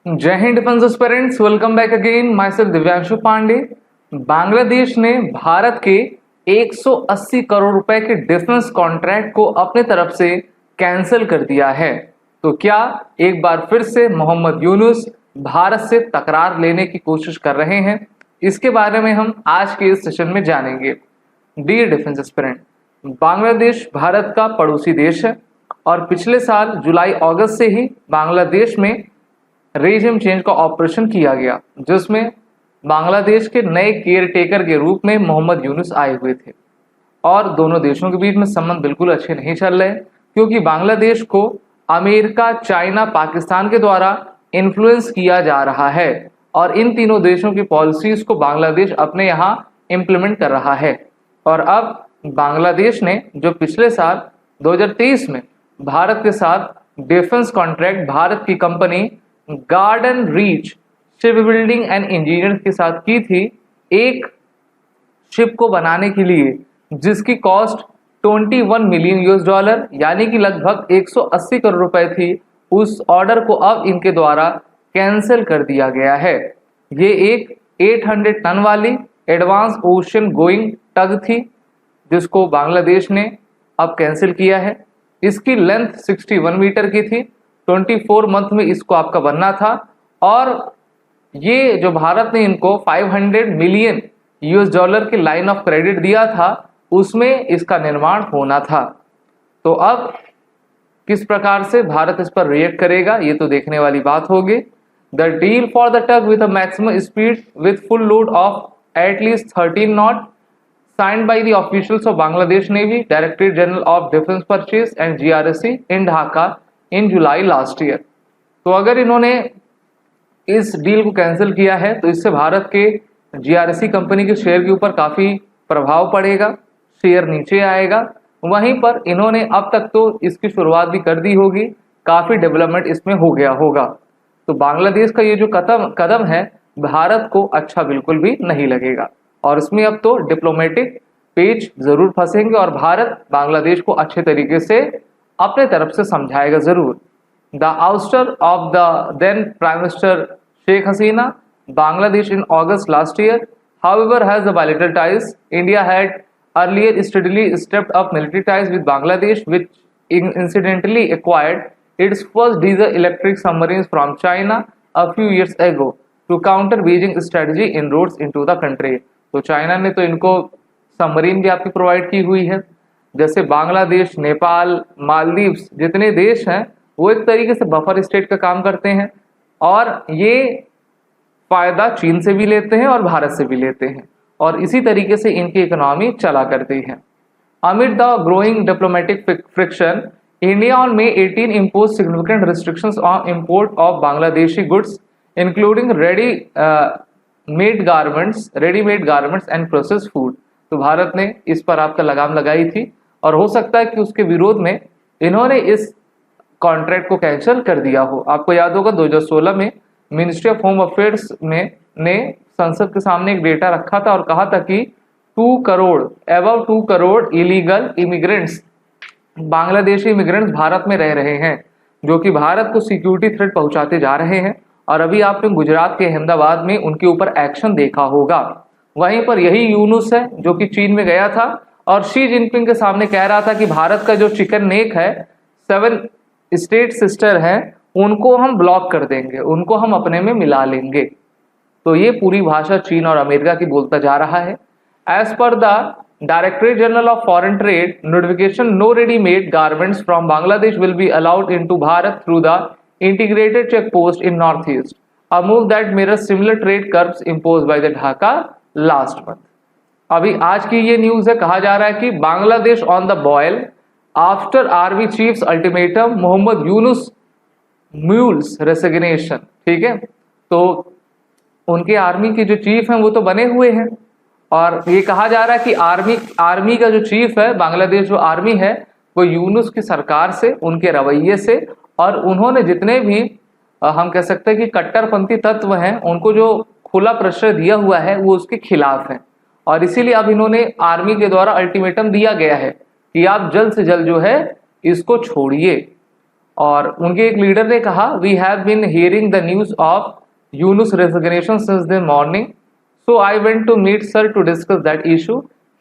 जय Hind defence aspirants, welcome back again. Myself Divyanshu Pandey. Bangladesh ने भारत के 180 करोड़ रुपए के डिफेंस कॉन्ट्रैक्ट को अपने तरफ से कैंसिल कर दिया है। तो क्या एक बार फिर से मोहम्मद यूनुस भारत से तकरार लेने की कोशिश कर रहे हैं? इसके बारे में हम आज के इस सेशन में जानेंगे। Dear defence aspirant, Bangladesh Bharat का पड़ोसी देश है और पिछले साल जुलाई अगस्त से ही बांग्लादेश में रेजिम चेंज का ऑपरेशन किया गया, जिसमें बांग्लादेश के नए केयर टेकर के रूप में मोहम्मद यूनुस आए हुए थे। और दोनों देशों के बीच में संबंध बिल्कुल अच्छे नहीं चल रहे, क्योंकि बांग्लादेश को अमेरिका, चाइना, पाकिस्तान के द्वारा इन्फ्लुएंस किया जा रहा है और इन तीनों देशों की पॉलिसीज को बांग्लादेश अपने यहाँ इम्प्लीमेंट कर रहा है। और अब बांग्लादेश ने जो पिछले साल 2023 में भारत के साथ डिफेंस कॉन्ट्रैक्ट भारत की company garden reach ship building and engineer के साथ की थी, एक शिप को बनाने के लिए जिसकी कॉस्ट 21 मिलियन यूएस डॉलर यानी कि लगभग 180 करोड़ रुपए थी, उस ऑर्डर को अब इनके द्वारा कैंसिल कर दिया गया है। ये एक 800 टन वाली एडवांस ओशन गोइंग टग थी, जिसको बांग्लादेश ने अब कैंसिल किया है। इसकी लेंथ 61 मीटर की थी, 24 मंथ में इसको आपका बनना था और ये जो भारत ने इनको 500 मिलियन यूएस डॉलर की लाइन ऑफ क्रेडिट दिया था, उसमें इसका निर्माण होना था। तो अब किस प्रकार से भारत इस पर रिएक्ट करेगा, ये तो देखने वाली बात होगी। The deal for the tug with a maximum speed with full load of at least 13 not signed by the officials of Bangladesh Navy, Directorate General of Defense Purchase and GRSC in Dhaka in July last year। तो अगर इन्होंने इस deal को cancel किया है तो इससे भारत के GRSC कंपनी के शेयर के ऊपर काफ़ी प्रभाव पड़ेगा, शेयर नीचे आएगा। वहीं पर इन्होंने अब तक तो इसकी शुरुआत भी कर दी होगी, काफ़ी डेवलपमेंट इसमें हो गया होगा। तो बांग्लादेश का ये जो कदम है भारत को अच्छा बिल्कुल भी नहीं लगेगा और इसमें अब तो डिप्लोमेटिक पेच जरूर फंसेंगे और भारत बांग्लादेश को अच्छे तरीके से अपने तरफ से समझाएगा जरूर। The ouster of the then prime minister Sheikh Hasina Bangladesh in August last year, however, has the bilateral ties. India had earlier steadily stepped up military ties with Bangladesh, which incidentally acquired its first diesel electric submarines from China a few years ago to counter Beijing strategy inroads into the country। तो China ने तो इनको submarine भी आपकी provide की हुई है। जैसे बांग्लादेश, नेपाल, मालदीव्स जितने देश हैं वो एक तरीके से बफर स्टेट का काम करते हैं और ये फायदा चीन से भी लेते हैं और भारत से भी लेते हैं और इसी तरीके से इनकी इकोनॉमी चला करती है। Amid the growing diplomatic friction, India on May 18 imposed significant restrictions on import of Bangladeshi goods, including ready-made garments and processed food। तो भारत ने इस पर आपका लगाम लगाई थी और हो सकता है कि उसके विरोध में इन्होंने इस कॉन्ट्रैक्ट को कैंसिल कर दिया हो। आपको याद होगा 2016 में मिनिस्ट्री ऑफ होम अफेयर्स ने संसद के सामने एक डेटा रखा था और कहा था कि 2 crore illegal immigrants, Bangladeshi immigrants Bharat में रह रहे हैं, जो कि भारत को सिक्योरिटी थ्रेट पहुंचाते जा रहे हैं। और अभी आपने गुजरात के अहमदाबाद में उनके ऊपर एक्शन देखा होगा। वहीं पर यही यूनुस है जो कि चीन में गया था और शी जिनपिंग के सामने कह रहा था कि भारत का जो चिकन नेक है, 7 स्टेट सिस्टर हैं, उनको हम ब्लॉक कर देंगे, उनको हम अपने में मिला लेंगे। तो ये पूरी भाषा चीन और अमेरिका की बोलता जा रहा है। As per the Directorate General of Foreign Trade notification, no ready-made garments from Bangladesh will be allowed into Bharat through the integrated check post in Northeast, a move that mirrors similar trade curbs imposed by the Dhaka last month। अभी आज की ये news है, कहा जा रहा है कि Bangladesh on the boil after army chief's ultimatum, Mohammad Yunus mulls resignation. ठीक है, तो उनके आर्मी के जो चीफ हैं वो तो बने हुए हैं और ये कहा जा रहा है कि आर्मी का जो चीफ है, बांग्लादेश जो आर्मी है, वो यूनुस की सरकार से, उनके रवैये से और उन्होंने जितने भी हम कह सकते हैं कि कट्टरपंथी तत्व हैं उनको जो खुला प्रश्रय दिया हुआ है वो उसके खिलाफ है। और इसीलिए अब इन्होंने आर्मी के द्वारा अल्टीमेटम दिया गया है कि आप जल्द से जल्द जो है इसको छोड़िए। और उनके एक लीडर ने कहा, we have been hearing the news of Yunus resignation since the morning, so I went to meet sir to discuss that issue.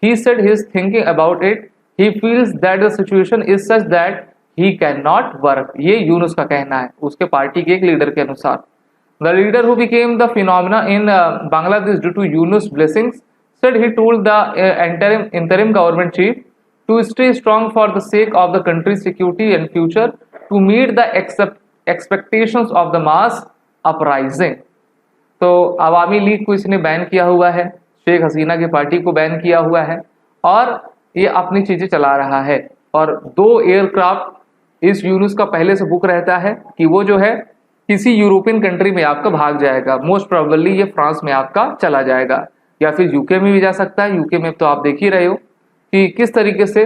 He said he is thinking about it. He feels that the situation is such that he cannot work. ये यूनुस का कहना है, उसके party के एक leader के अनुसार. The leader who became the phenomena in Bangladesh due to Yunus' blessings said he told the interim government chief to stay strong for the sake of the country's security and future to meet the expectations of the mass uprising. तो अवामी league को इसने ban किया हुआ है, शेख हसीना की party को ban किया हुआ है और ये अपनी चीजें चला रहा है. और 2 एयरक्राफ्ट इस यूनुस का पहले से बुक रहता है कि वो जो है किसी यूरोपियन कंट्री में आपका भाग जाएगा. मोस्ट प्रोबेबली ये फ्रांस में आपका चला जाएगा या फिर यूके में भी जा सकता है. यूके में तो आप देख ही रहे हो कि किस तरीके से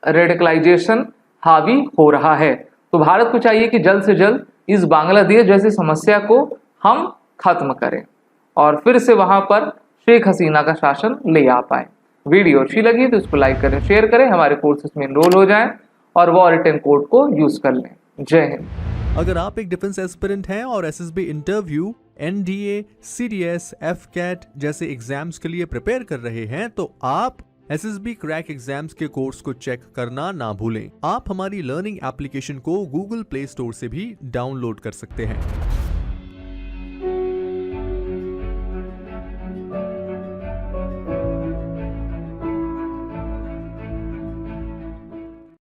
रेडिकलाइजेशन हावी हो रहा है. तो भारत को चाहिए कि जल्द से जल्द इस बांग्लादेश जैसी समस्या को हम खत्म करें और फिर से वहां पर शेख हसीना का शासन ले आ पाए. वीडियो अच्छी लगी तो इसको लाइक करें, शेयर करें, हमारे कोर्सेज में एनरोल हो जाएं और वो रिटन कोड को यूज कर लें. जय हिंद. अगर आप एक डिफेंस एस्पिरेंट हैं और SSB interview, NDA, CDS, AFCAT जैसे एग्जाम्स के लिए प्रिपेयर कर रहे हैं तो आप एसएसबी क्रैक एग्जाम्स के कोर्स को चेक करना ना भूलें. आप हमारी लर्निंग एप्लीकेशन को गूगल प्ले स्टोर से भी डाउनलोड कर सकते हैं.